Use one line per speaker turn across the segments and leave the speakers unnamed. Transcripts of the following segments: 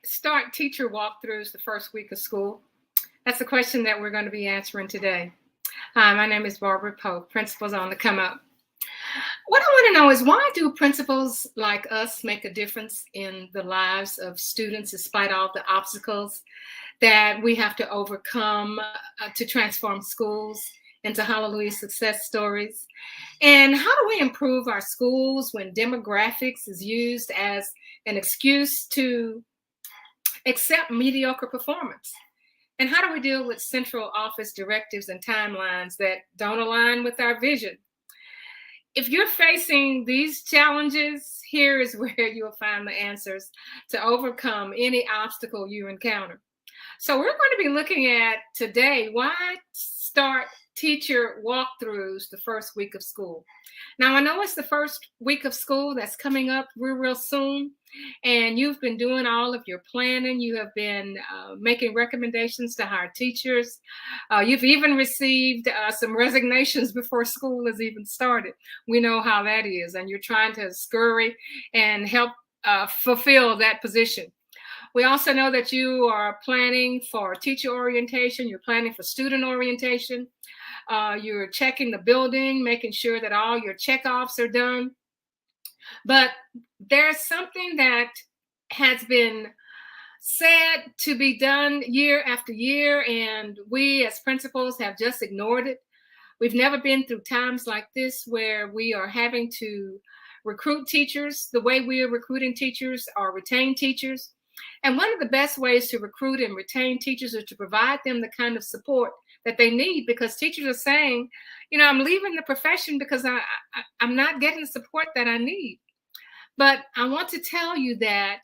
start teacher walkthroughs the first week of school? That's the question that we're going to be answering today. Hi, my name is Barbara Pope, Principals on the Come Up. What I want to know is, why do principals like us make a difference in the lives of students despite all the obstacles that we have to overcome to transform schools into hallelujah success stories? And how do we improve our schools when demographics is used as an excuse to accept mediocre performance? And how do we deal with central office directives and timelines that don't align with our vision? If you're facing these challenges, here is where you'll find the answers to overcome any obstacle you encounter. So we're going to be looking at today, why start teacher walkthroughs the first week of school. Now, I know it's the first week of school that's coming up real soon, and you've been doing all of your planning. You have been making recommendations to hire teachers. You've even received some resignations before school has even started. We know how that is, and you're trying to scurry and help fulfill that position. We also know that you are planning for teacher orientation. You're planning for student orientation. You're checking the building, making sure that all your checkoffs are done. But there's something that has been said to be done year after year, and we as principals have just ignored it. We've never been through times like this where we are having to recruit teachers the way we are recruiting teachers or retain teachers. And one of the best ways to recruit and retain teachers is to provide them the kind of support that they need, because teachers are saying, I'm leaving the profession because I'm not getting the support that I need. But I want to tell you that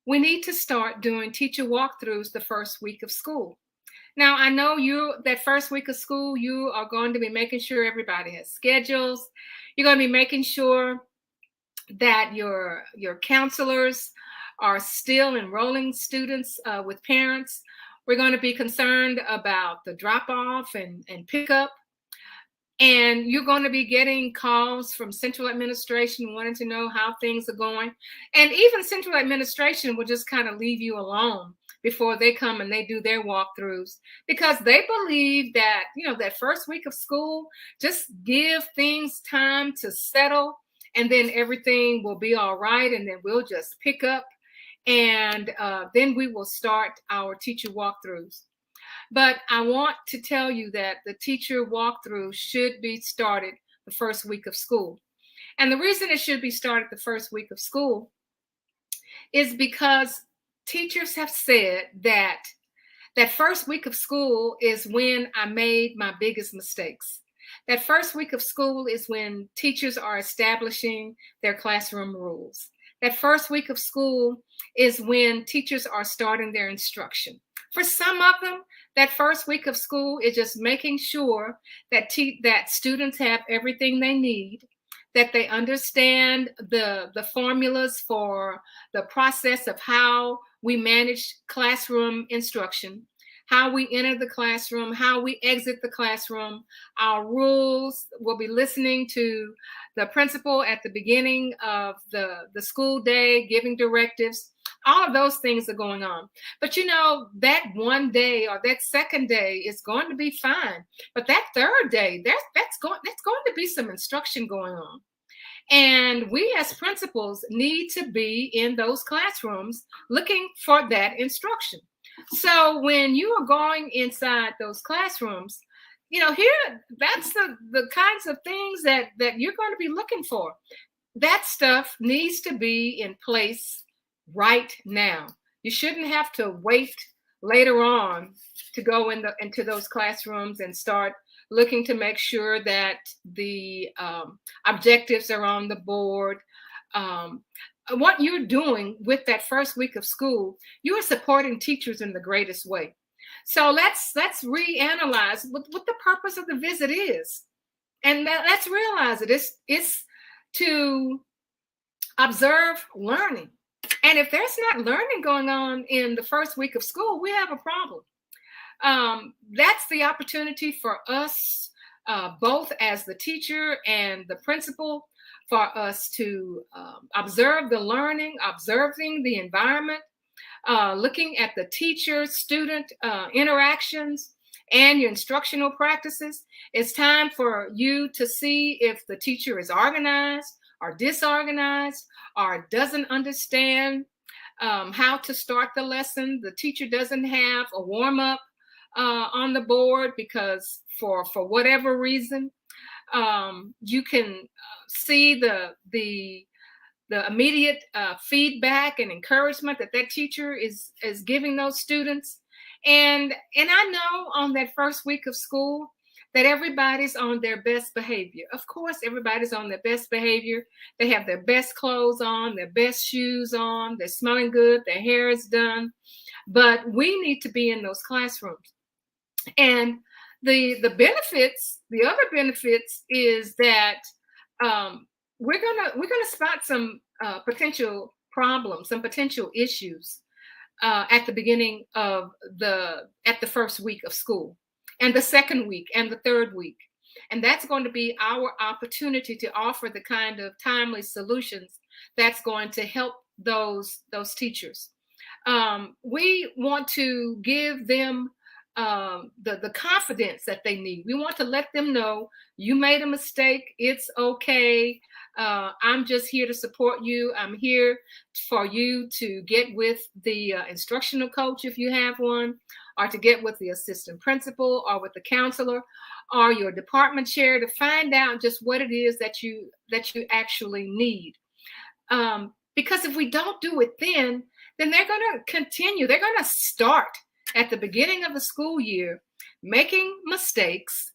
we need to start doing teacher walkthroughs the first week of school. Now, I know that first week of school, you are going to be making sure everybody has schedules. You're going to be making sure that your counselors are still enrolling students with parents. We're going to be concerned about the drop-off and pickup. And you're going to be getting calls from central administration wanting to know how things are going. And even central administration will just kind of leave you alone before they come and they do their walkthroughs, because they believe that, that first week of school, just give things time to settle, and then everything will be all right. And then we'll just pick up, and then we will start our teacher walkthroughs. But I want to tell you that the teacher walkthrough should be started the first week of school. And the reason it should be started the first week of school is because teachers have said that first week of school is when I made my biggest mistakes. That first week of school is when teachers are establishing their classroom rules. That first week of school is when teachers are starting their instruction. For some of them, that first week of school is just making sure that students have everything they need, that they understand the formulas for the process of how we manage classroom instruction, how we enter the classroom, how we exit the classroom, our rules. We'll be listening to the principal at the beginning of the school day, giving directives. All of those things are going on. But that one day or that second day is going to be fine. But that third day, that's going to be some instruction going on. And we as principals need to be in those classrooms looking for that instruction. So when you are going inside those classrooms, that's the kinds of things that you're going to be looking for. That stuff needs to be in place right now. You shouldn't have to wait later on to go into those classrooms and start looking to make sure that the objectives are on the board. What you're doing with that first week of school, you are supporting teachers in the greatest way. So let's reanalyze what the purpose of the visit is, and let's realize it. It's to observe learning. And if there's not learning going on in the first week of school, we have a problem. That's the opportunity for us, both as the teacher and the principal, for us to observe the learning, observing the environment, looking at the teacher-student interactions and your instructional practices. It's time for you to see if the teacher is organized or disorganized or doesn't understand how to start the lesson. The teacher doesn't have a warm-up on the board because for whatever reason, you can see the immediate feedback and encouragement that teacher is giving those students. And I know on that first week of school that everybody's on their best behavior. Of course, everybody's on their best behavior. They have their best clothes on, their best shoes on, they're smelling good, their hair is done. But we need to be in those classrooms. And the benefits, the other benefits is that we're gonna spot some potential problems, some potential issues at the beginning of the first week of school, and the second week, and the third week, and that's going to be our opportunity to offer the kind of timely solutions that's going to help those teachers. We want to give them the confidence that they need. We want to let them know you made a mistake. It's okay. I'm just here to support you. I'm here for you to get with the instructional coach if you have one, or to get with the assistant principal, or with the counselor, or your department chair, to find out just what it is that you actually need. Because if we don't do it then they're going to continue. They're going to start at the beginning of the school year making mistakes,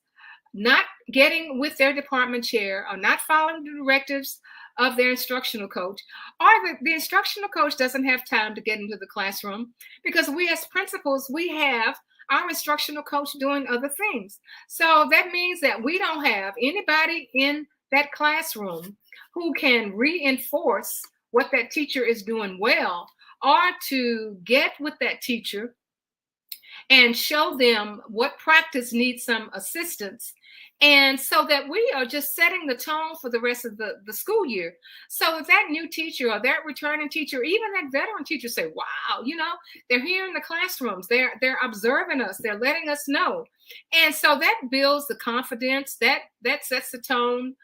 not getting with their department chair, or not following the directives of their instructional coach, or the instructional coach doesn't have time to get into the classroom because we as principals, we have our instructional coach doing other things. So that means that we don't have anybody in that classroom who can reinforce what that teacher is doing well, or to get with that teacher and show them what practice needs some assistance. And so that we are just setting the tone for the rest of the school year. So if that new teacher or that returning teacher, even that veteran teacher say, wow, they're here in the classrooms, they're observing us, they're letting us know. And so that builds the confidence, that sets the tone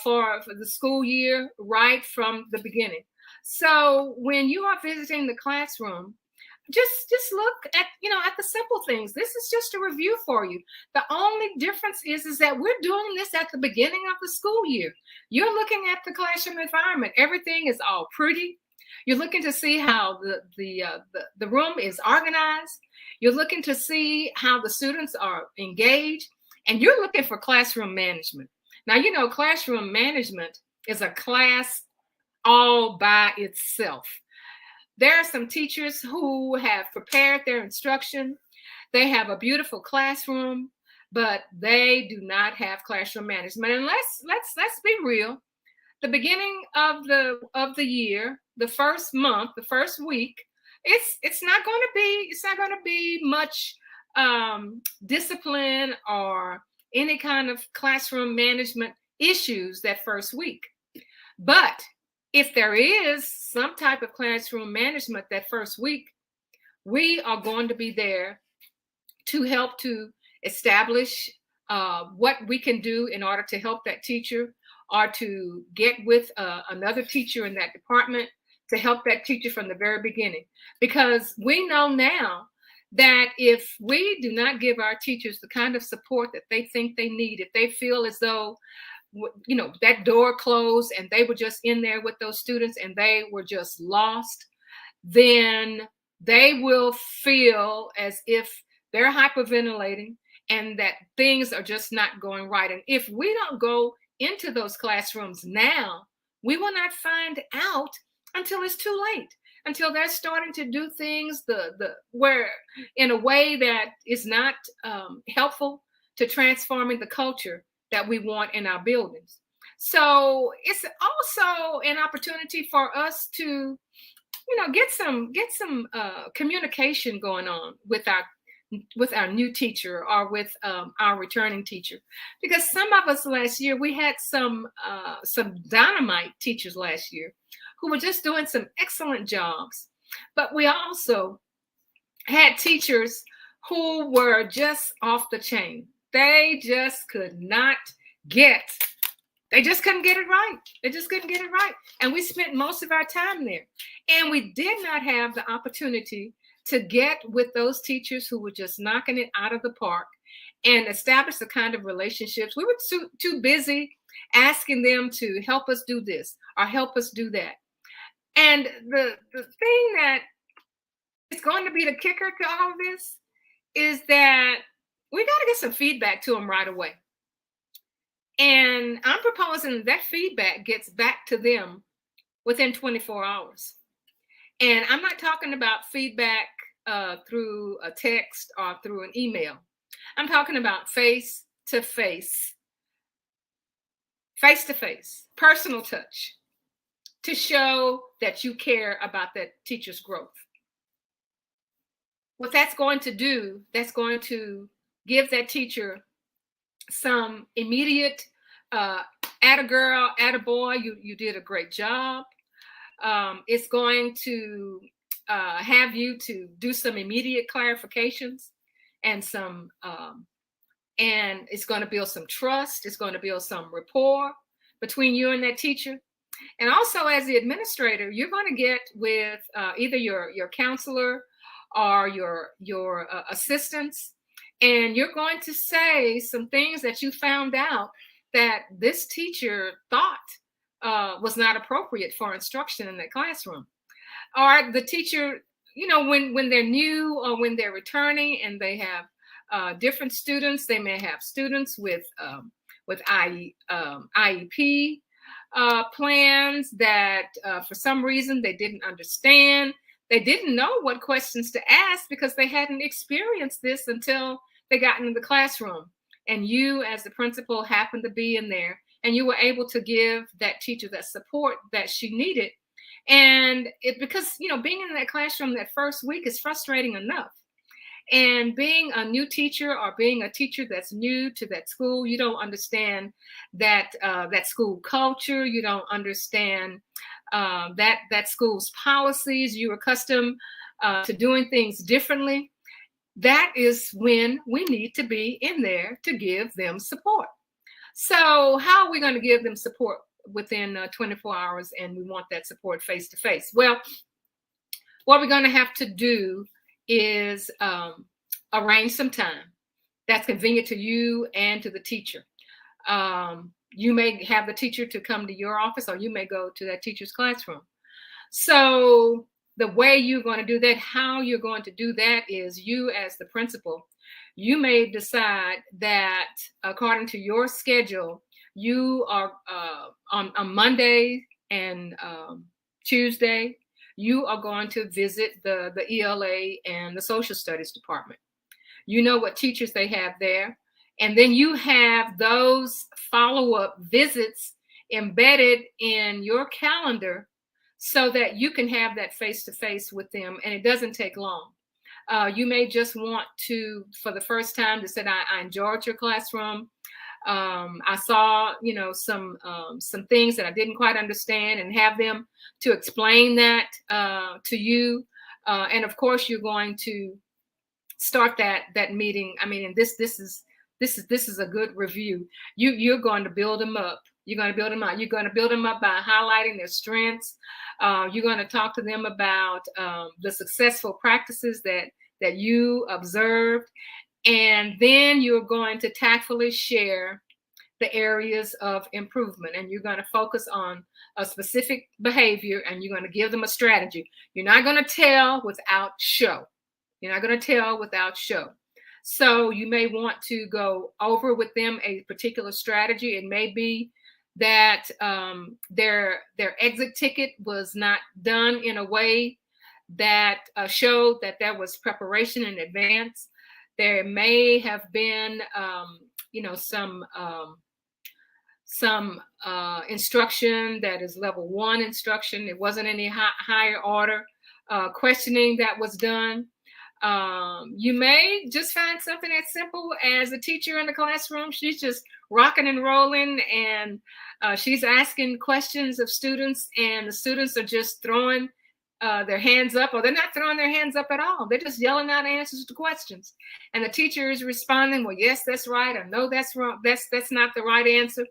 for the school year right from the beginning. So when you are visiting the classroom, just look at the simple things. This is just a review for you. The only difference is that we're doing this at the beginning of the school year. You're looking at the classroom environment. Everything is all pretty. You're looking to see how the room is organized. You're looking to see how the students are engaged, and you're looking for classroom management. Now, classroom management is a class all by itself. There are some teachers who have prepared their instruction. They have a beautiful classroom, but they do not have classroom management. And let's be real. The beginning of the year, the first month, the first week, it's not going to be much discipline or any kind of classroom management issues that first week. But if there is some type of classroom management that first week, we are going to be there to help to establish what we can do in order to help that teacher, or to get with another teacher in that department to help that teacher from the very beginning. Because we know now that if we do not give our teachers the kind of support that they think they need, if they feel as though that door closed and they were just in there with those students and they were just lost, then they will feel as if they're hyperventilating and that things are just not going right. And if we don't go into those classrooms now, we will not find out until it's too late, until they're starting to do things where in a way that is not helpful to transforming the culture that we want in our buildings. So it's also an opportunity for us to, get some communication going on with our new teacher, or with our returning teacher, because some of us last year, we had some dynamite teachers last year who were just doing some excellent jobs. But we also had teachers who were just off the chain. They just could not get, they just couldn't get it right. They just couldn't get it right. And we spent most of our time there. And we did not have the opportunity to get with those teachers who were just knocking it out of the park and establish the kind of relationships. We were too busy asking them to help us do this or help us do that. And the thing that is going to be the kicker to all of this is that we got to get some feedback to them right away. And I'm proposing that feedback gets back to them within 24 hours. And I'm not talking about feedback through a text or through an email. I'm talking about face-to-face, personal touch to show that you care about that teacher's growth. What that's going to do, that's going to give that teacher some immediate atta girl, atta boy, you did a great job. It's going to have you to do some immediate clarifications and and it's going to build some trust. It's going to build some rapport between you and that teacher. And also as the administrator, you're going to get with either your counselor or your assistants, and you're going to say some things that you found out that this teacher thought was not appropriate for instruction in that classroom. Or the teacher, when they're new or when they're returning and they have different students, they may have students with IEP plans that for some reason they didn't understand. They didn't know what questions to ask because they hadn't experienced this until they got into the classroom. And you as the principal happened to be in there and you were able to give that teacher that support that she needed. And because being in that classroom that first week is frustrating enough. And being a new teacher or being a teacher that's new to that school, you don't understand that school culture. You don't understand that school's policies. You're accustomed to doing things differently. That is when we need to be in there to give them support. So how are we going to give them support within 24 hours and we want that support face-to-face? Well, what we're going to have to do is arrange some time that's convenient to you and to the teacher. You may have the teacher to come to your office or you may go to that teacher's classroom. So the way you're going to do that, how you're going to do that is you as the principal, you may decide that according to your schedule, you are on Monday and Tuesday, you are going to visit the ELA and the social studies department. You know what teachers they have there. And then you have those follow-up visits embedded in your calendar so that you can have that face-to-face with them. And it doesn't take long. You may just want to, for the first time, to say, I enjoyed your classroom. I saw, some things that I didn't quite understand, and have them to explain that to you. And of course, you're going to start that meeting. I mean, and this is a good review. You're going to build them up. You're going to build them up. You're going to build them up by highlighting their strengths. You're going to talk to them about the successful practices that you observed. And then you're going to tactfully share the areas of improvement. And you're going to focus on a specific behavior and you're going to give them a strategy. You're not going to tell without show. You're not going to tell without show. So you may want to go over with them a particular strategy. It may be that their exit ticket was not done in a way that showed that there was preparation in advance. There may have been, some instruction that is level 1 instruction. It wasn't any higher order questioning that was done. You may just find something as simple as a teacher in the classroom. She's just rocking and rolling and she's asking questions of students and the students are just throwing their hands up, or they're not throwing their hands up at all. They're just yelling out answers to questions. And the teacher is responding, well, yes, that's right, or no, that's wrong. That's not the right answer.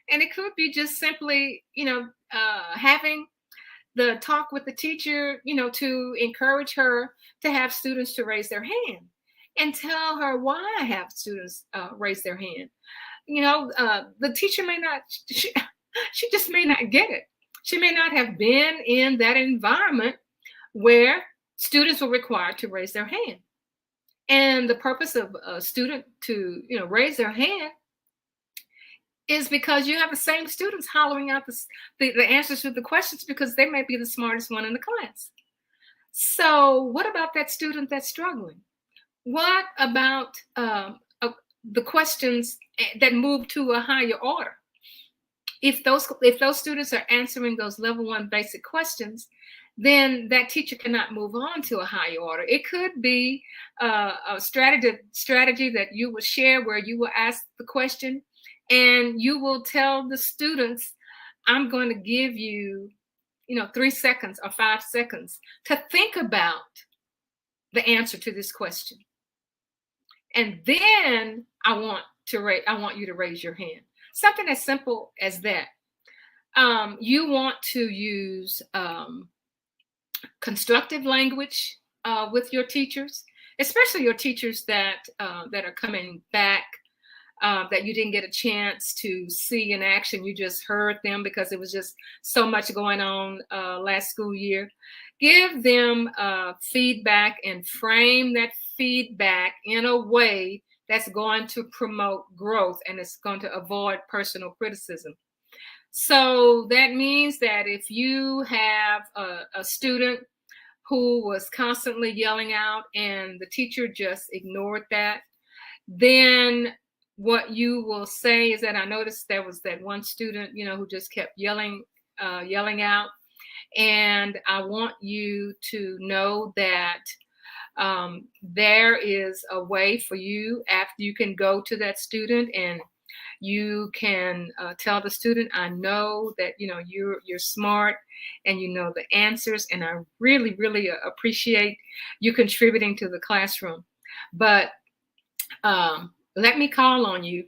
And it could be just simply, having the talk with the teacher, to encourage her to have students to raise their hand and tell her why I have students raise their hand. The teacher may not, she just may not get it. She may not have been in that environment where students were required to raise their hand. And the purpose of a student to, raise their hand is because you have the same students hollering out the answers to the questions because they may be the smartest one in the class. So what about that student that's struggling? What about the questions that move to a higher order? If those students are answering those level 1 basic questions, then that teacher cannot move on to a higher order. It could be a strategy that you will share where you will ask the question and you will tell the students, I'm going to give you, 3 seconds or 5 seconds to think about the answer to this question. And then I want you to raise your hand. Something as simple as that. You want to use constructive language with your teachers, especially your teachers that are coming back, that you didn't get a chance to see in action. You just heard them because it was just so much going on last school year. Give them feedback and frame that feedback in a way that's going to promote growth and it's going to avoid personal criticism. So that means that if you have a student who was constantly yelling out and the teacher just ignored that, then what you will say is that I noticed there was that one student, who just kept yelling out. And I want you to know that there is a way for you after you can go to that student and you can tell the student, I know that, you're smart and you know the answers. And I really, really appreciate you contributing to the classroom. But let me call on you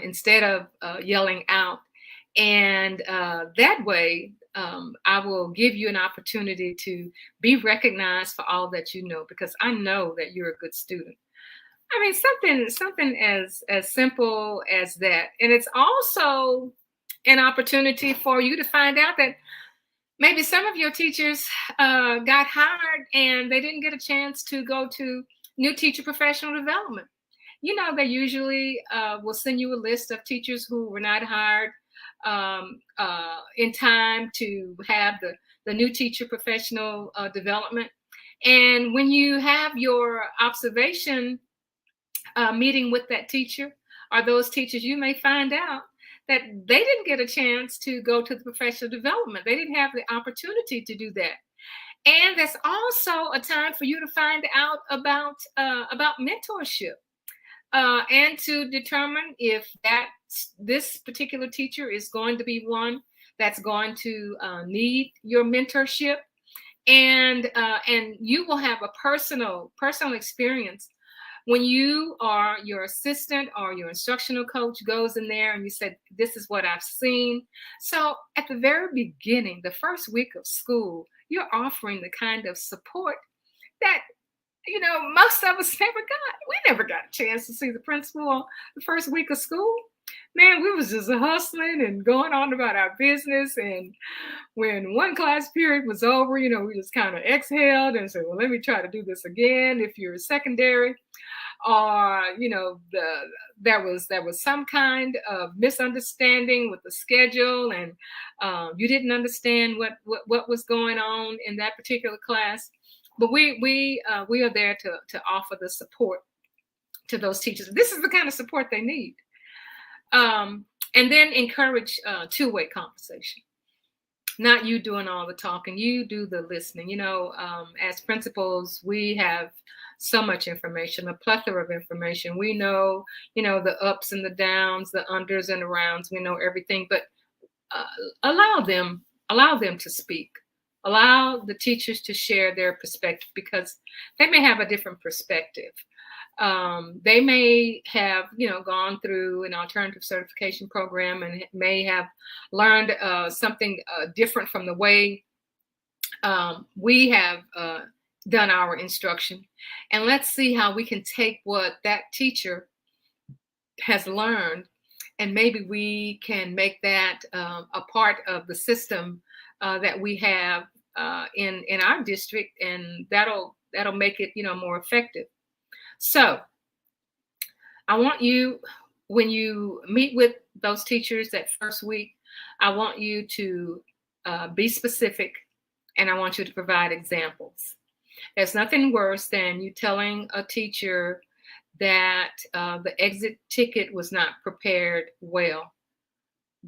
instead of yelling out. And that way, I will give you an opportunity to be recognized for all that you know, because I know that you're a good student. I mean, something as simple as that. And it's also an opportunity for you to find out that maybe some of your teachers got hired and they didn't get a chance to go to new teacher professional development. They usually will send you a list of teachers who were not hired in time to have the new teacher professional development. And when you have your observation meeting with that teacher or those teachers, you may find out that they didn't get a chance to go to the professional development. They didn't have the opportunity to do that. And that's also a time for you to find out about mentorship and to determine if this particular teacher is going to be one that's going to need your mentorship, and you will have a personal experience when your assistant or your instructional coach goes in there and you said, this is what I've seen. So at the very beginning, the first week of school, you're offering the kind of support that most of us never got. We never got a chance to see the principal on the first week of school. Man, we was just hustling and going on about our business. And when one class period was over, we just kind of exhaled and said, well, let me try to do this again. If you're secondary, or there was some kind of misunderstanding with the schedule, and you didn't understand what was going on in that particular class. But we are there to offer the support to those teachers. This is the kind of support they need. And then encourage two-way conversation. Not you doing all the talking, you do the listening. As principals, we have so much information, a plethora of information. We know, the ups and the downs, the unders and the rounds. We know everything, but allow them to speak. Allow the teachers to share their perspective because they may have a different perspective. They may have, gone through an alternative certification program and may have learned something different from the way we have done our instruction. And let's see how we can take what that teacher has learned and maybe we can make that a part of the system that we have in our district, and that'll make it more effective. So I want you, when you meet with those teachers that first week, I want you to be specific, and I want you to provide examples. There's nothing worse than you telling a teacher that the exit ticket was not prepared well.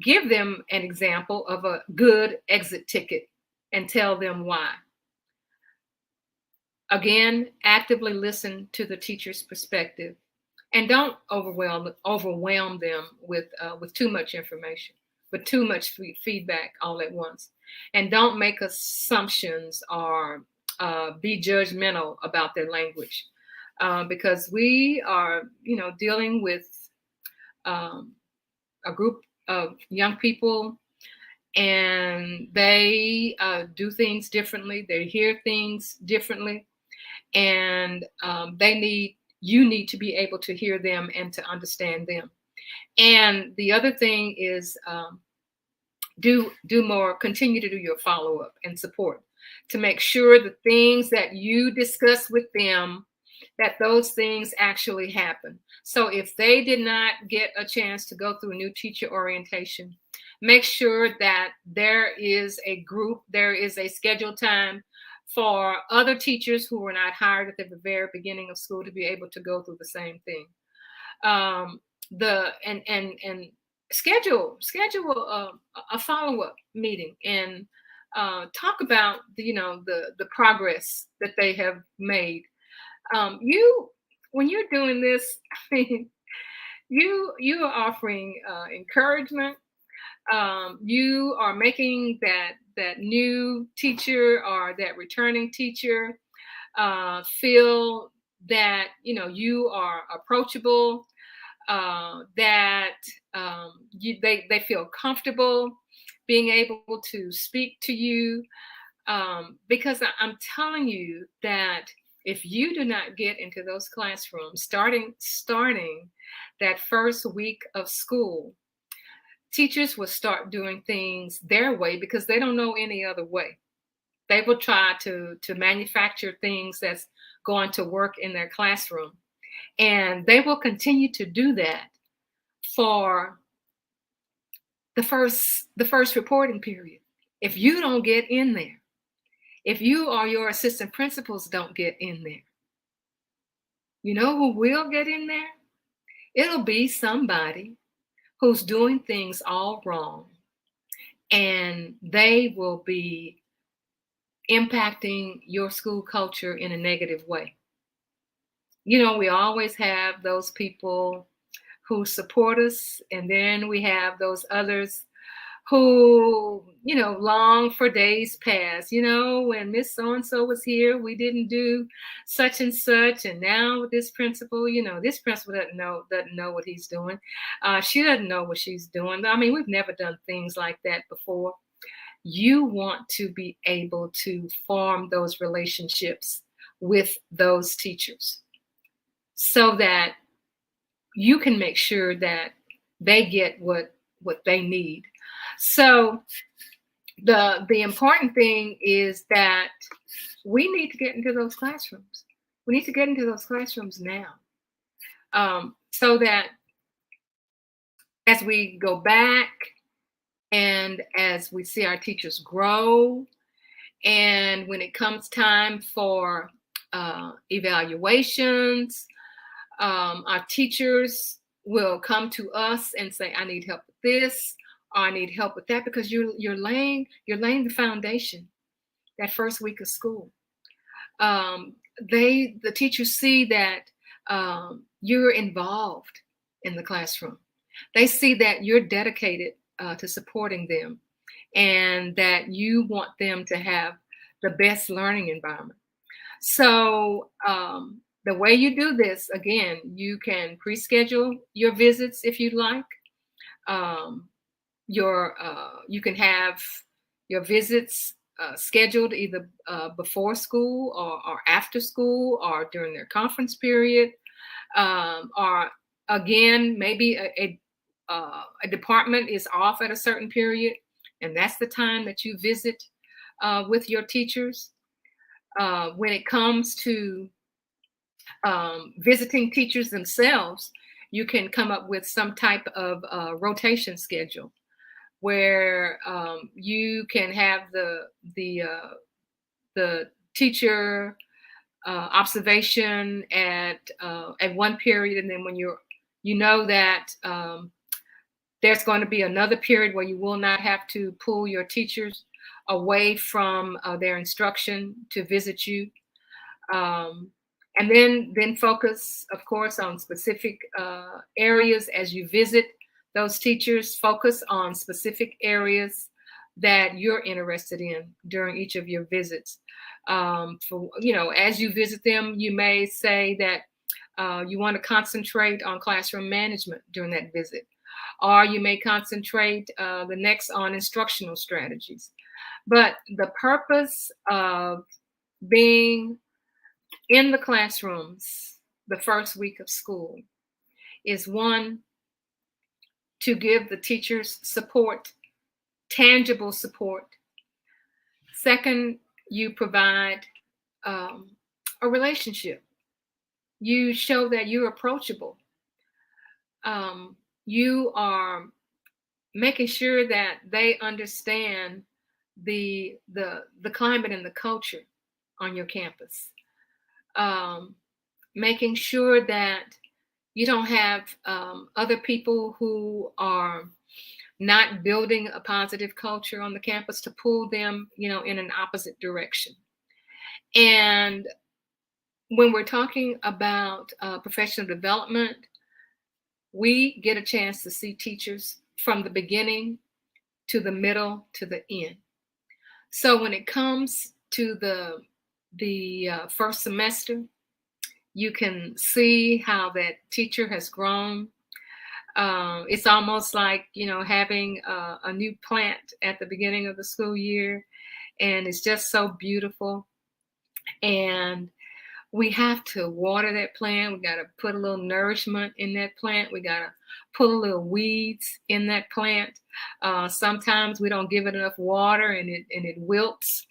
Give them an example of a good exit ticket and tell them why. Again, actively listen to the teacher's perspective and don't overwhelm them with too much information, with too much feedback all at once. And don't make assumptions or be judgmental about their language. Because we are, dealing with a group of young people, and they do things differently. They hear things differently, and you need to be able to hear them and to understand them. And the other thing is do more. Continue to do your follow-up and support to make sure the things that you discuss with them, that those things actually happen. So if they did not get a chance to go through a new teacher orientation, make sure that there is a scheduled time for other teachers who were not hired at the very beginning of school to be able to go through the same thing. And schedule a follow-up meeting and talk about the progress that they have made. When you're doing this, I mean, you are offering encouragement. You are making that new teacher or that returning teacher feel that you are approachable, that they feel comfortable being able to speak to you, because I'm telling you that if you do not get into those classrooms starting that first week of school, teachers will start doing things their way because they don't know any other way. They will try to manufacture things that's going to work in their classroom. And they will continue to do that for the first reporting period. If you don't get in there, if you or your assistant principals don't get in there, you know who will get in there? It'll be somebody who's doing things all wrong, and they will be impacting your school culture in a negative way. We always have those people who support us, and then we have those others who, long for days past, when Miss So-and-so was here, we didn't do such and such. And now with this principal, this principal doesn't know what he's doing. She doesn't know what she's doing. I mean, we've never done things like that before. You want to be able to form those relationships with those teachers so that you can make sure that they get what they need. So the important thing is that we need to get into those classrooms. We need to get into those classrooms now, so that as we go back and as we see our teachers grow, and when it comes time for evaluations, our teachers will come to us and say, I need help with this, or I need help with that, because you're laying the foundation that first week of school. The teachers see that you're involved in the classroom. They see that you're dedicated to supporting them, and that you want them to have the best learning environment. So the way you do this, again, you can pre-schedule your visits if you'd like. Um, you can have your visits scheduled either before school or after school or during their conference period, or again maybe a department is off at a certain period, and that's the time that you visit with your teachers. When it comes to visiting teachers themselves, you can come up with some type of rotation schedule where you can have the teacher observation at one period, and then when you know that there's going to be another period where you will not have to pull your teachers away from their instruction to visit you. Um, and then focus, of course, on specific areas as you visit those teachers. Focus on specific areas that you're interested in during each of your visits. As you visit them, you may say that you want to concentrate on classroom management during that visit, or you may concentrate the next on instructional strategies. But the purpose of being in the classrooms the first week of school is, one, to give the teachers support, tangible support. Second, you provide a relationship. You show that you're approachable. You are making sure that they understand the climate and the culture on your campus. Making sure that you don't have other people who are not building a positive culture on the campus to pull them, in an opposite direction. And when we're talking about professional development, we get a chance to see teachers from the beginning to the middle to the end. So when it comes to the first semester, you can see how that teacher has grown. It's almost like, having a new plant at the beginning of the school year, and it's just so beautiful. And we have to water that plant. We got to put a little nourishment in that plant. We got to put a little weeds in that plant. Sometimes we don't give it enough water, and it wilts.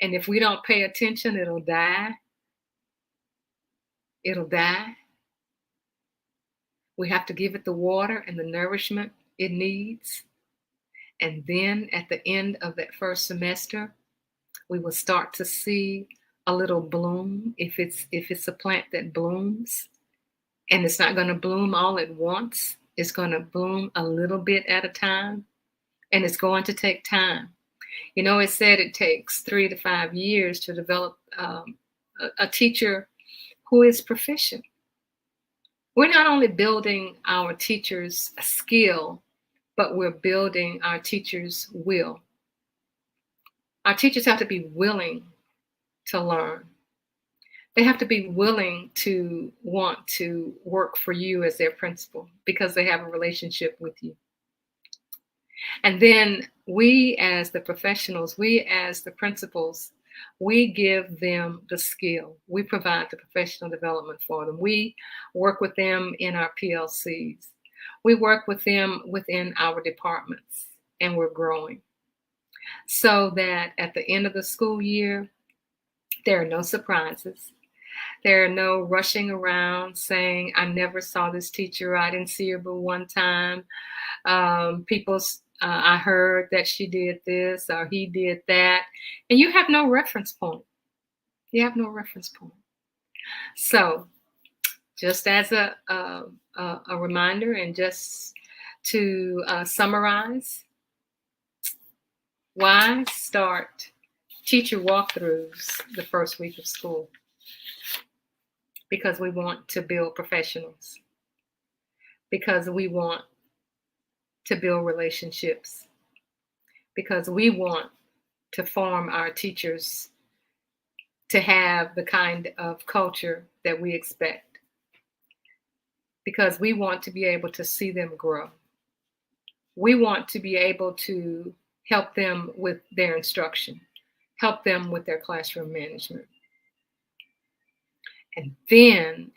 And if we don't pay attention, it'll die. It'll die. We have to give it the water and the nourishment it needs. And then at the end of that first semester, we will start to see a little bloom if it's a plant that blooms. And it's not going to bloom all at once. It's going to bloom a little bit at a time. And it's going to take time. It said it takes 3 to 5 years to develop a teacher who is proficient. We're not only building our teachers' skill, but we're building our teachers' will. Our teachers have to be willing to learn. They have to be willing to want to work for you as their principal because they have a relationship with you. And then we as the professionals, we as the principals, we give them the skill. We provide the professional development for them. We work with them in our PLCs. We work with them within our departments, and we're growing. So that at the end of the school year, there are no surprises. There are no rushing around saying, I never saw this teacher. I didn't see her but one time. I heard that she did this or he did that. And you have no reference point. You have no reference point. So just as a reminder and just to summarize, why start teacher walkthroughs the first week of school? Because we want to build professionals. Because we want to build relationships. Because we want to form our teachers to have the kind of culture that we expect, because we want to be able to see them grow. We want to be able to help them with their instruction, help them with their classroom management. And then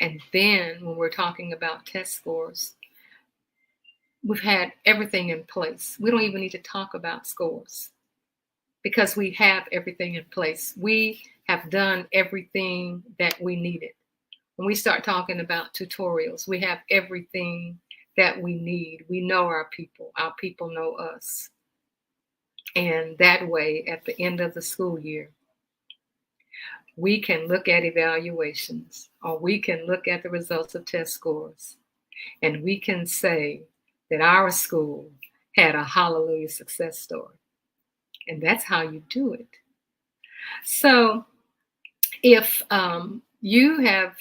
when we're talking about test scores, we've had everything in place. We don't even need to talk about scores because we have everything in place. We have done everything that we needed. When we start talking about tutorials, we have everything that we need. We know our people know us. And that way, at the end of the school year, we can look at evaluations, or we can look at the results of test scores, and we can say that our school had a hallelujah success story. And that's how you do it. So if you have,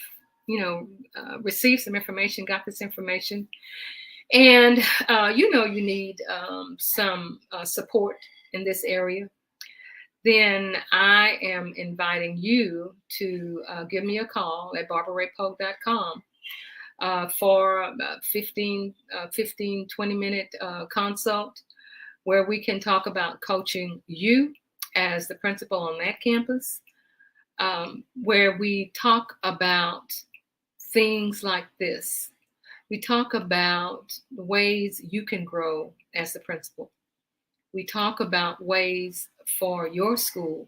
received some information, got this information, and you need some support in this area, then I am inviting you to give me a call at barbararaypogue.com for a 15, 20-minute consult where we can talk about coaching you as the principal on that campus, where we talk about things like this. We talk about the ways you can grow as the principal. We talk about ways for your school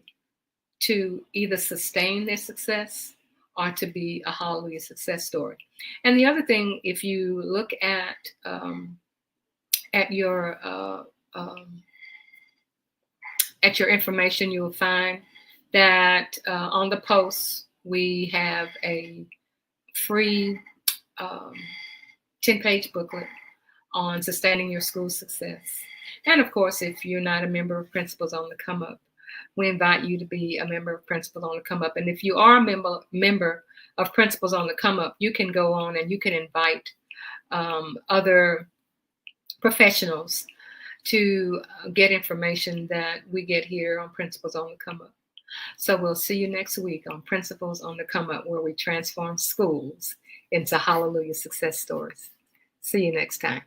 to either sustain their success or to be a hallelujah success story. And the other thing, if you look at your information, you'll find that on the post we have a free 10-page booklet on sustaining your school success. And of course, if you're not a member of Principals on the Come Up, we invite you to be a member of Principals on the Come Up. And if you are a member of Principals on the Come Up, you can go on and you can invite other professionals to get information that we get here on Principals on the Come Up. So we'll see you next week on Principals on the Come Up, where we transform schools into hallelujah success stories. See you next time.